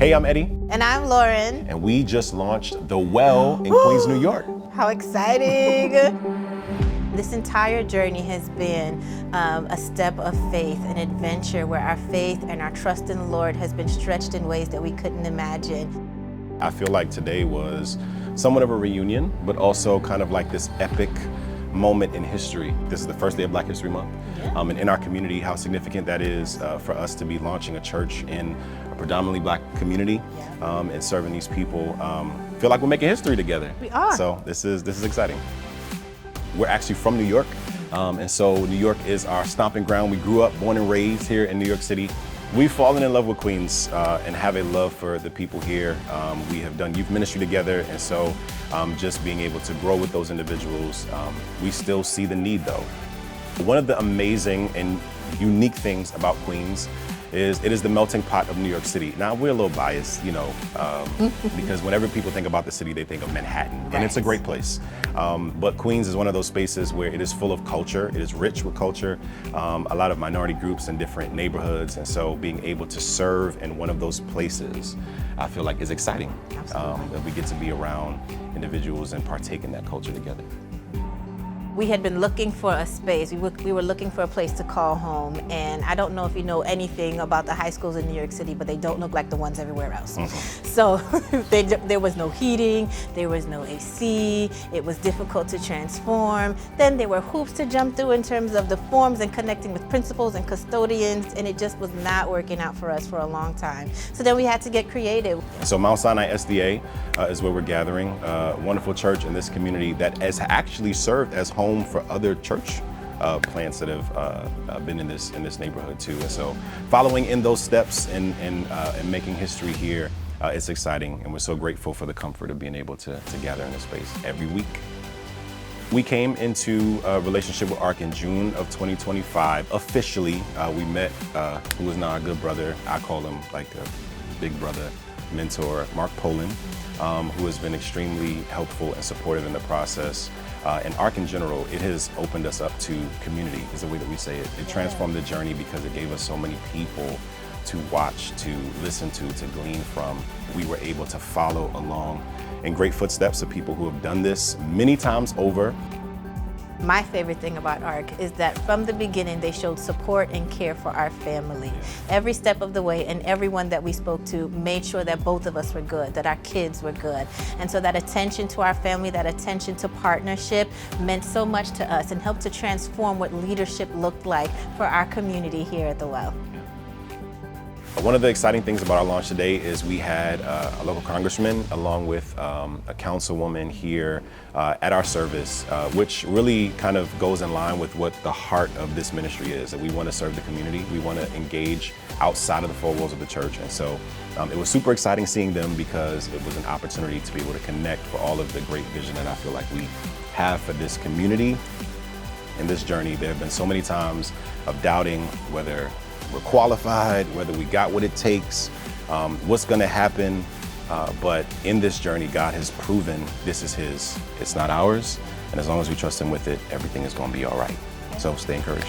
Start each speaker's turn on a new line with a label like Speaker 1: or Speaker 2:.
Speaker 1: Hey, I'm Eddie.
Speaker 2: And I'm Lauren.
Speaker 1: And we just launched The Well in Queens, New York.
Speaker 2: How exciting. This entire journey has been a step of faith, an adventure where our faith and our trust in the Lord has been stretched in ways that we couldn't imagine.
Speaker 1: I feel like today was somewhat of a reunion, but also kind of like this epic moment in history. This is the first day of Black History Month.
Speaker 2: Yeah.
Speaker 1: And in our community, how significant that is for us to be launching a church in a predominantly Black community.
Speaker 2: Yeah.
Speaker 1: And serving these people. Feel like we're making history together.
Speaker 2: We are.
Speaker 1: So this is exciting. We're actually from New York. And so New York is our stomping ground. We grew up, born and raised here in New York City. We've fallen in love with Queens and have a love for the people here. We have done youth ministry together, and so just being able to grow with those individuals, we still see the need though. One of the amazing and unique things about Queens is it is the melting pot of New York City. Now, we're a little biased, you know, because whenever people think about the city, they think of Manhattan, and it's a great place. But Queens is one of those spaces where it is full of culture, it is rich with culture, a lot of minority groups in different neighborhoods, and so being able to serve in one of those places, I feel like is exciting. That we get to be around individuals and partake in that culture together.
Speaker 2: We had been looking for a space. We were looking for a place to call home, and I don't know if you know anything about the high schools in New York City, but they don't look like the ones everywhere else. So there was no heating, there was no AC, it was difficult to transform. Then there were hoops to jump through in terms of the forms and connecting with principals and custodians, and it just was not working out for us for a long time. So then we had to get creative.
Speaker 1: So Mount Sinai SDA is where we're gathering, a wonderful church in this community that has actually served as home for other church plants that have been in this neighborhood too. And so following in those steps and making history here, it's exciting, and we're so grateful for the comfort of being able to gather in this space every week. We came into a relationship with ARC in June of 2025. Officially, we met who is now a good brother. I call him like a big brother, mentor, Mark Poland, who has been extremely helpful and supportive in the process. And ARC in general, it has opened us up to community, is the way that we say it. It transformed the journey because it gave us so many people to watch, to listen to glean from. We were able to follow along in great footsteps of people who have done this many times over.
Speaker 2: My favorite thing about ARC is that from the beginning, they showed support and care for our family. Every step of the way, and everyone that we spoke to made sure that both of us were good, that our kids were good. And so that attention to our family, that attention to partnership meant so much to us and helped to transform what leadership looked like for our community here at The Well.
Speaker 1: One of the exciting things about our launch today is we had a local congressman along with a councilwoman here at our service, which really kind of goes in line with what the heart of this ministry is, that we want to serve the community. We want to engage outside of the four walls of the church. And so it was super exciting seeing them because it was an opportunity to be able to connect for all of the great vision that I feel like we have for this community. In this journey, there have been so many times of doubting whether we're qualified, whether we got what it takes, what's gonna happen. But in this journey, God has proven this is His, it's not ours. And as long as we trust Him with it, everything is gonna be all right. So stay encouraged.